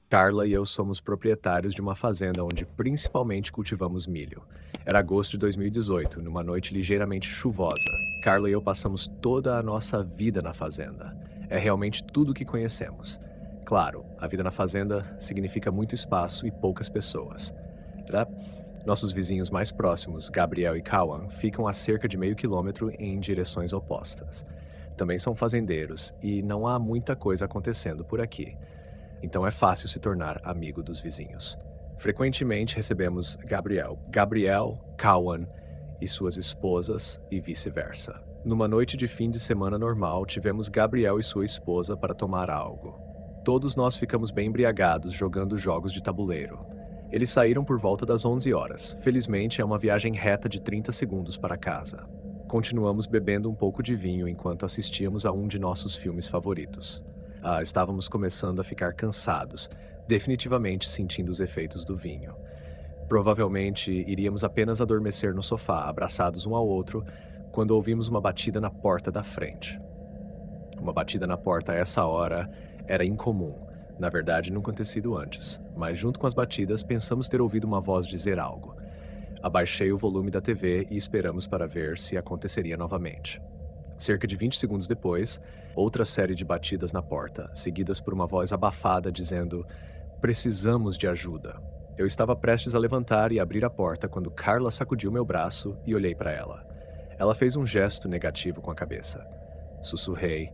Carla e eu somos proprietários de uma fazenda onde principalmente cultivamos milho. Era agosto de 2018, numa noite ligeiramente chuvosa. Carla e eu passamos toda a nossa vida na fazenda. É realmente tudo o que conhecemos. Claro, a vida na fazenda significa muito espaço e poucas pessoas. Tá? Nossos vizinhos mais próximos, Gabriel e Kawan, ficam a cerca de meio quilômetro em direções opostas. Também são fazendeiros e não há muita coisa acontecendo por aqui. Então é fácil se tornar amigo dos vizinhos. Frequentemente recebemos Gabriel, Kawan e suas esposas e vice-versa. Numa noite de fim de semana normal, tivemos Gabriel e sua esposa para tomar algo. Todos nós ficamos bem embriagados jogando jogos de tabuleiro. Eles saíram por volta das 11 horas. Felizmente, é uma viagem reta de 30 segundos para casa. Continuamos bebendo um pouco de vinho enquanto assistíamos a um de nossos filmes favoritos. Estávamos começando a ficar cansados, definitivamente sentindo os efeitos do vinho. Provavelmente iríamos apenas adormecer no sofá, abraçados um ao outro, quando ouvimos uma batida na porta da frente. Uma batida na porta a essa hora era incomum. Na verdade, nunca tinha sido antes, mas junto com as batidas pensamos ter ouvido uma voz dizer algo. Abaixei o volume da TV e esperamos para ver se aconteceria novamente. Cerca de 20 segundos depois, outra série de batidas na porta, seguidas por uma voz abafada dizendo: "Precisamos de ajuda." Eu estava prestes a levantar e abrir a porta quando Carla sacudiu meu braço e olhei para ela. Ela fez um gesto negativo com a cabeça. Sussurrei: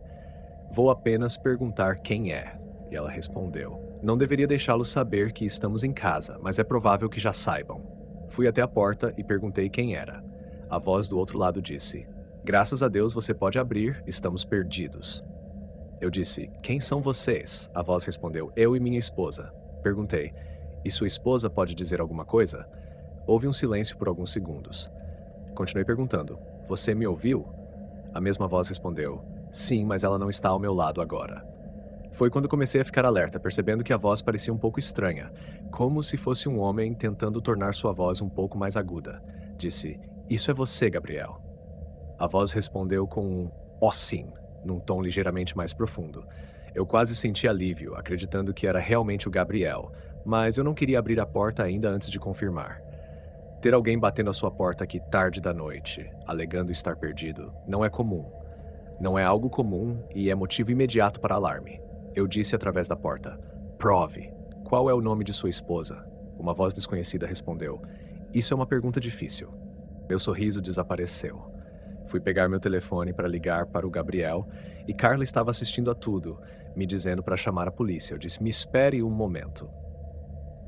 "Vou apenas perguntar quem é." E ela respondeu: "Não deveria deixá-lo saber que estamos em casa, mas é provável que já saibam." Fui até a porta e perguntei quem era. A voz do outro lado disse: "Graças a Deus você pode abrir, estamos perdidos." Eu disse: "Quem são vocês?" A voz respondeu: "Eu e minha esposa." Perguntei: "E sua esposa pode dizer alguma coisa?" Houve um silêncio por alguns segundos. Continuei perguntando: "Você me ouviu?" A mesma voz respondeu: "Sim, mas ela não está ao meu lado agora." Foi quando comecei a ficar alerta, percebendo que a voz parecia um pouco estranha, como se fosse um homem tentando tornar sua voz um pouco mais aguda. Disse: "Isso é você, Gabriel." A voz respondeu com um "ó sim", num tom ligeiramente mais profundo. Eu quase senti alívio, acreditando que era realmente o Gabriel, mas eu não queria abrir a porta ainda antes de confirmar. Ter alguém batendo a sua porta aqui tarde da noite, alegando estar perdido, não é comum. Não é algo comum e é motivo imediato para alarme. Eu disse através da porta: "Prove. Qual é o nome de sua esposa?" Uma voz desconhecida respondeu: "Isso é uma pergunta difícil." Meu sorriso desapareceu. Fui pegar meu telefone para ligar para o Gabriel e Carla estava assistindo a tudo, me dizendo para chamar a polícia. Eu disse: "Me espere um momento."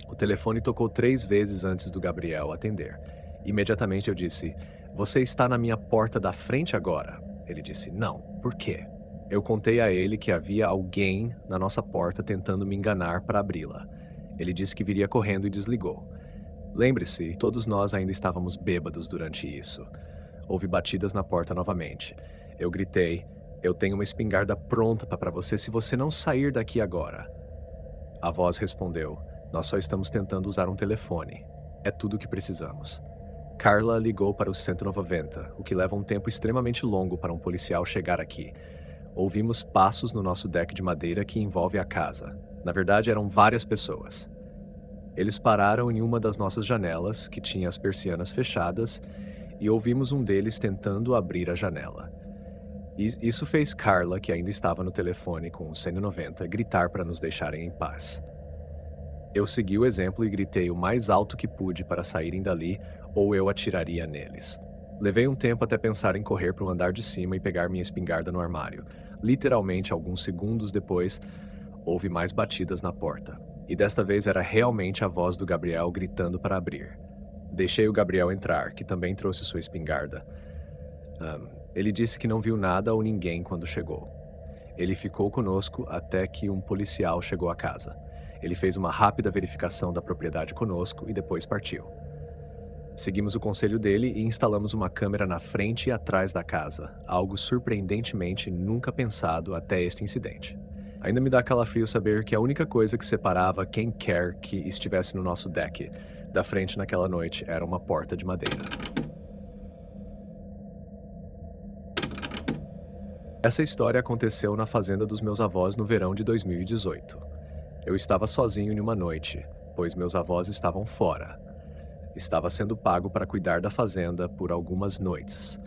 O telefone tocou 3 vezes antes do Gabriel atender. Imediatamente eu disse: "Você está na minha porta da frente agora?" Ele disse: "Não. Por quê?" Eu contei a ele que havia alguém na nossa porta tentando me enganar para abri-la. Ele disse que viria correndo e desligou. Lembre-se, todos nós ainda estávamos bêbados durante isso. Houve batidas na porta novamente. Eu gritei: "Eu tenho uma espingarda pronta para você se você não sair daqui agora." A voz respondeu: "Nós só estamos tentando usar um telefone. É tudo o que precisamos." Carla ligou para o 190, o que leva um tempo extremamente longo para um policial chegar aqui. Ouvimos passos no nosso deck de madeira que envolve a casa. Na verdade, eram várias pessoas. Eles pararam em uma das nossas janelas, que tinha as persianas fechadas, e ouvimos um deles tentando abrir a janela. Isso fez Carla, que ainda estava no telefone com o 190, gritar para nos deixarem em paz. Eu segui o exemplo e gritei o mais alto que pude para saírem dali, ou eu atiraria neles. Levei um tempo até pensar em correr para o andar de cima e pegar minha espingarda no armário. Literalmente, alguns segundos depois, houve mais batidas na porta. E desta vez era realmente a voz do Gabriel gritando para abrir. Deixei o Gabriel entrar, que também trouxe sua espingarda. Ele disse que não viu nada ou ninguém quando chegou. Ele ficou conosco até que um policial chegou à casa. Ele fez uma rápida verificação da propriedade conosco e depois partiu. Seguimos o conselho dele e instalamos uma câmera na frente e atrás da casa, algo surpreendentemente nunca pensado até este incidente. Ainda me dá calafrio saber que a única coisa que separava quem quer que estivesse no nosso deck da frente naquela noite era uma porta de madeira. Essa história aconteceu na fazenda dos meus avós no verão de 2018. Eu estava sozinho em uma noite, pois meus avós estavam fora. Estava sendo pago para cuidar da fazenda por algumas noites.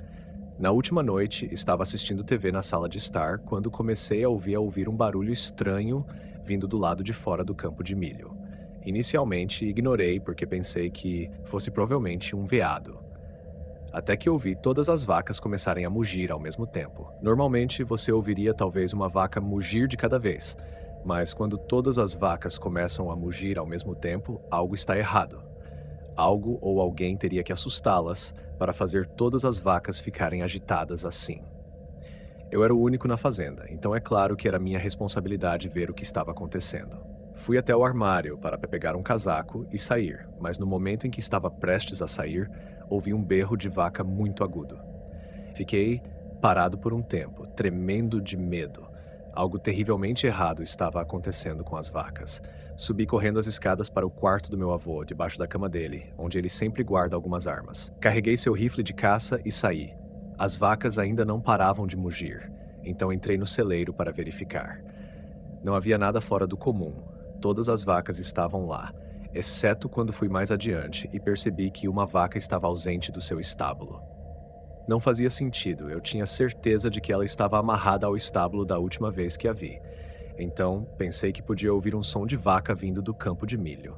Na última noite, estava assistindo TV na sala de estar quando comecei a ouvir um barulho estranho vindo do lado de fora do campo de milho. Inicialmente, ignorei porque pensei que fosse provavelmente um veado. Até que ouvi todas as vacas começarem a mugir ao mesmo tempo. Normalmente, você ouviria talvez uma vaca mugir de cada vez, mas quando todas as vacas começam a mugir ao mesmo tempo, algo está errado. Algo ou alguém teria que assustá-las para fazer todas as vacas ficarem agitadas assim. Eu era o único na fazenda, então é claro que era minha responsabilidade ver o que estava acontecendo. Fui até o armário para pegar um casaco e sair, mas no momento em que estava prestes a sair, ouvi um berro de vaca muito agudo. Fiquei parado por um tempo, tremendo de medo. Algo terrivelmente errado estava acontecendo com as vacas. Subi correndo as escadas para o quarto do meu avô, debaixo da cama dele, onde ele sempre guarda algumas armas. Carreguei seu rifle de caça e saí. As vacas ainda não paravam de mugir, então entrei no celeiro para verificar. Não havia nada fora do comum. Todas as vacas estavam lá, exceto quando fui mais adiante e percebi que uma vaca estava ausente do seu estábulo. Não fazia sentido, eu tinha certeza de que ela estava amarrada ao estábulo da última vez que a vi. Então, pensei que podia ouvir um som de vaca vindo do campo de milho.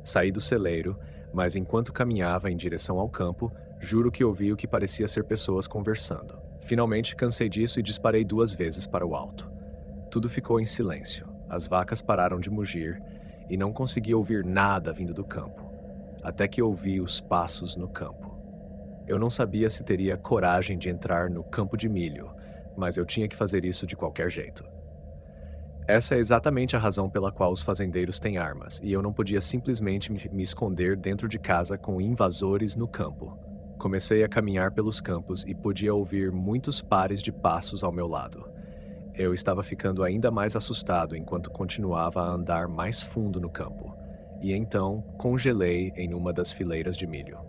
Saí do celeiro, mas enquanto caminhava em direção ao campo, juro que ouvi o que parecia ser pessoas conversando. Finalmente cansei disso e disparei 2 vezes para o alto. Tudo ficou em silêncio. As vacas pararam de mugir e não consegui ouvir nada vindo do campo, até que ouvi os passos no campo. Eu não sabia se teria coragem de entrar no campo de milho, mas eu tinha que fazer isso de qualquer jeito. Essa é exatamente a razão pela qual os fazendeiros têm armas, e eu não podia simplesmente me esconder dentro de casa com invasores no campo. Comecei a caminhar pelos campos e podia ouvir muitos pares de passos ao meu lado. Eu estava ficando ainda mais assustado enquanto continuava a andar mais fundo no campo, e então congelei em uma das fileiras de milho.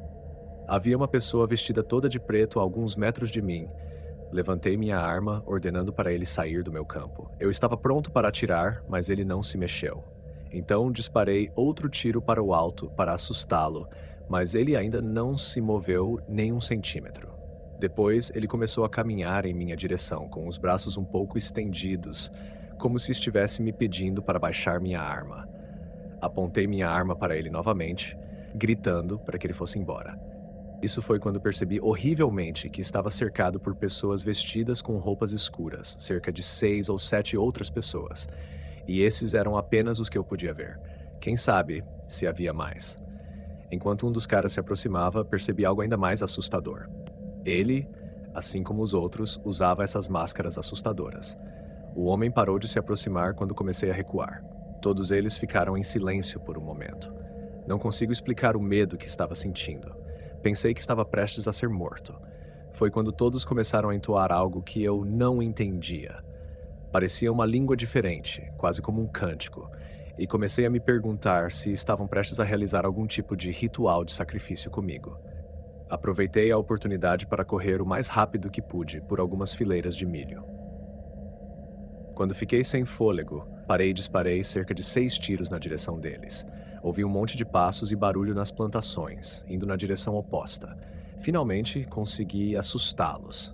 Havia uma pessoa vestida toda de preto a alguns metros de mim. Levantei minha arma, ordenando para ele sair do meu campo. Eu estava pronto para atirar, mas ele não se mexeu. Então disparei outro tiro para o alto para assustá-lo, mas ele ainda não se moveu nem um centímetro. Depois, ele começou a caminhar em minha direção, com os braços um pouco estendidos, como se estivesse me pedindo para baixar minha arma. Apontei minha arma para ele novamente, gritando para que ele fosse embora. Isso foi quando percebi horrivelmente que estava cercado por pessoas vestidas com roupas escuras, cerca de 6 ou 7 outras pessoas. E esses eram apenas os que eu podia ver. Quem sabe se havia mais. Enquanto um dos caras se aproximava, percebi algo ainda mais assustador. Ele, assim como os outros, usava essas máscaras assustadoras. O homem parou de se aproximar quando comecei a recuar. Todos eles ficaram em silêncio por um momento. Não consigo explicar o medo que estava sentindo. Pensei que estava prestes a ser morto. Foi quando todos começaram a entoar algo que eu não entendia. Parecia uma língua diferente, quase como um cântico, e comecei a me perguntar se estavam prestes a realizar algum tipo de ritual de sacrifício comigo. Aproveitei a oportunidade para correr o mais rápido que pude por algumas fileiras de milho. Quando fiquei sem fôlego, parei e disparei cerca de 6 tiros na direção deles. Ouvi um monte de passos e barulho nas plantações, indo na direção oposta. Finalmente, consegui assustá-los.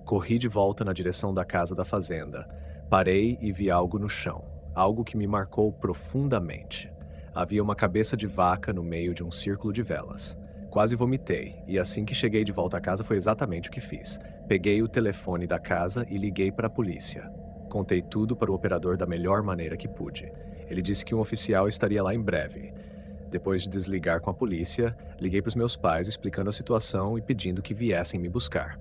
Corri de volta na direção da casa da fazenda. Parei e vi algo no chão, algo que me marcou profundamente. Havia uma cabeça de vaca no meio de um círculo de velas. Quase vomitei, e assim que cheguei de volta a casa foi exatamente o que fiz. Peguei o telefone da casa e liguei para a polícia. Contei tudo para o operador da melhor maneira que pude. Ele disse que um oficial estaria lá em breve. Depois de desligar com a polícia, liguei para os meus pais explicando a situação e pedindo que viessem me buscar.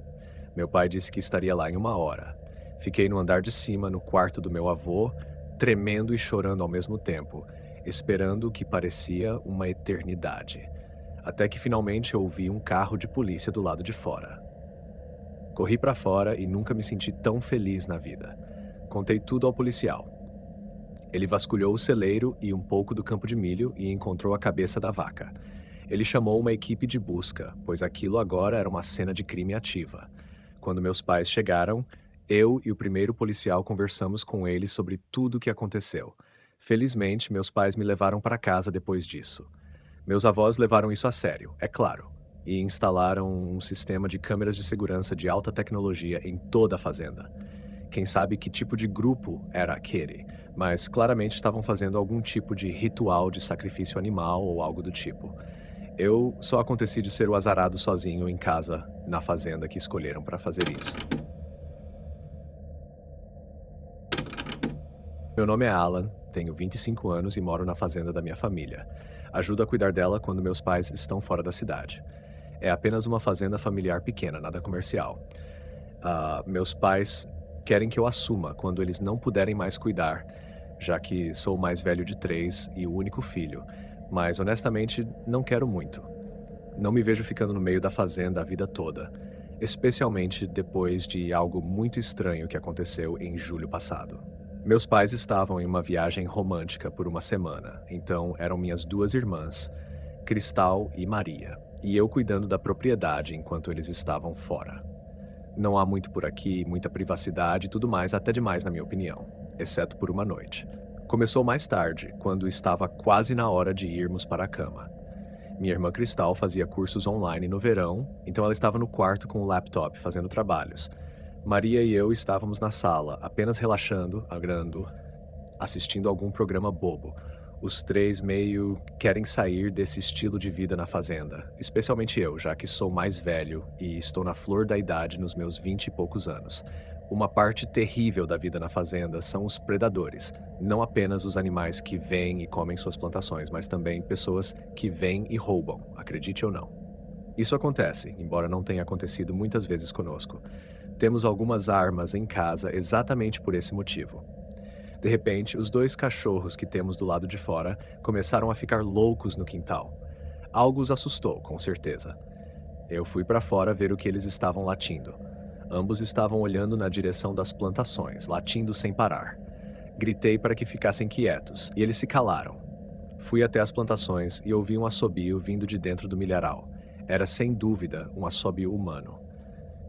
Meu pai disse que estaria lá em 1 hora. Fiquei no andar de cima, no quarto do meu avô, tremendo e chorando ao mesmo tempo, esperando o que parecia uma eternidade. Até que finalmente ouvi um carro de polícia do lado de fora. Corri para fora e nunca me senti tão feliz na vida. Contei tudo ao policial. Ele vasculhou o celeiro e um pouco do campo de milho e encontrou a cabeça da vaca. Ele chamou uma equipe de busca, pois aquilo agora era uma cena de crime ativa. Quando meus pais chegaram, eu e o primeiro policial conversamos com ele sobre tudo o que aconteceu. Felizmente, meus pais me levaram para casa depois disso. Meus avós levaram isso a sério, é claro, e instalaram um sistema de câmeras de segurança de alta tecnologia em toda a fazenda. Quem sabe que tipo de grupo era aquele, mas claramente estavam fazendo algum tipo de ritual de sacrifício animal ou algo do tipo. Eu só aconteci de ser o azarado sozinho em casa, na fazenda que escolheram para fazer isso. Meu nome é Alan, tenho 25 anos e moro na fazenda da minha família. Ajudo a cuidar dela quando meus pais estão fora da cidade. É apenas uma fazenda familiar pequena, nada comercial. Meus pais querem que eu assuma quando eles não puderem mais cuidar, já que sou o mais velho de três e o único filho. Mas honestamente, não quero muito. Não me vejo ficando no meio da fazenda a vida toda, especialmente depois de algo muito estranho que aconteceu em julho passado. Meus pais estavam em uma viagem romântica por uma semana, então eram minhas duas irmãs, Cristal e Maria, e eu cuidando da propriedade enquanto eles estavam fora. Não há muito por aqui, muita privacidade e tudo mais, até demais na minha opinião, exceto por uma noite. Começou mais tarde, quando estava quase na hora de irmos para a cama. Minha irmã Cristal fazia cursos online no verão, então ela estava no quarto com o laptop fazendo trabalhos. Maria e eu estávamos na sala, apenas relaxando, agrando, assistindo algum programa bobo. Os três meio querem sair desse estilo de vida na fazenda, especialmente eu, já que sou mais velho e estou na flor da idade nos meus 20 e poucos anos. Uma parte terrível da vida na fazenda são os predadores, não apenas os animais que vêm e comem suas plantações, mas também pessoas que vêm e roubam, acredite ou não. Isso acontece, embora não tenha acontecido muitas vezes conosco. Temos algumas armas em casa exatamente por esse motivo. De repente, os dois cachorros que temos do lado de fora começaram a ficar loucos no quintal. Algo os assustou, com certeza. Eu fui para fora ver o que eles estavam latindo. Ambos estavam olhando na direção das plantações, latindo sem parar. Gritei para que ficassem quietos, e eles se calaram. Fui até as plantações e ouvi um assobio vindo de dentro do milharal. Era sem dúvida um assobio humano.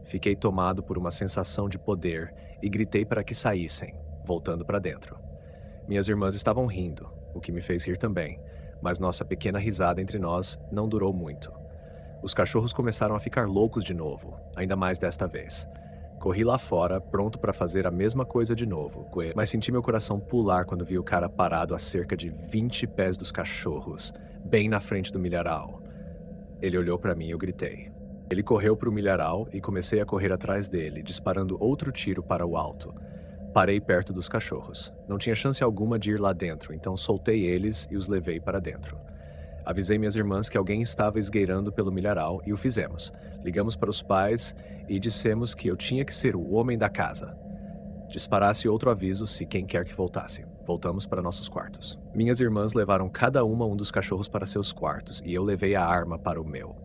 Fiquei tomado por uma sensação de poder e gritei para que saíssem, voltando para dentro. Minhas irmãs estavam rindo, o que me fez rir também, mas nossa pequena risada entre nós não durou muito. Os cachorros começaram a ficar loucos de novo, ainda mais desta vez. Corri lá fora, pronto para fazer a mesma coisa de novo, mas senti meu coração pular quando vi o cara parado a cerca de 20 pés dos cachorros, bem na frente do milharal. Ele olhou para mim e eu gritei. Ele correu para o milharal e comecei a correr atrás dele, disparando outro tiro para o alto. Parei perto dos cachorros. Não tinha chance alguma de ir lá dentro, então soltei eles e os levei para dentro. Avisei minhas irmãs que alguém estava esgueirando pelo milharal e o fizemos. Ligamos para os pais e dissemos que eu tinha que ser o homem da casa. Disparasse outro aviso se quem quer que voltasse. Voltamos para nossos quartos. Minhas irmãs levaram cada uma um dos cachorros para seus quartos e eu levei a arma para o meu.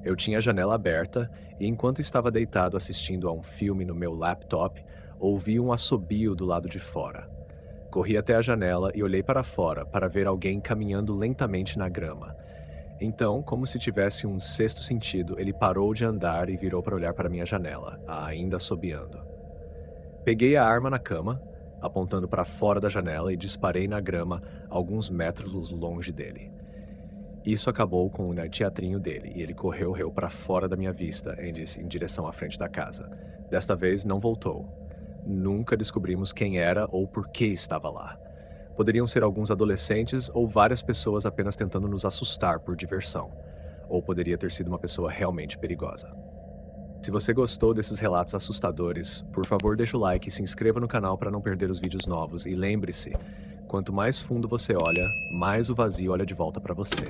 Eu tinha a janela aberta e enquanto estava deitado assistindo a um filme no meu laptop, ouvi um assobio do lado de fora. Corri até a janela e olhei para fora para ver alguém caminhando lentamente na grama. Então, como se tivesse um sexto sentido, ele parou de andar e virou para olhar para minha janela, ainda assobiando. Peguei a arma na cama, apontando para fora da janela e disparei na grama alguns metros longe dele. Isso acabou com o teatrinho dele e ele correu para fora da minha vista, em direção à frente da casa. Desta vez não voltou. Nunca descobrimos quem era ou por que estava lá. Poderiam ser alguns adolescentes ou várias pessoas apenas tentando nos assustar por diversão. Ou poderia ter sido uma pessoa realmente perigosa. Se você gostou desses relatos assustadores, por favor deixa o like e se inscreva no canal para não perder os vídeos novos. E lembre-se, quanto mais fundo você olha, mais o vazio olha de volta para você.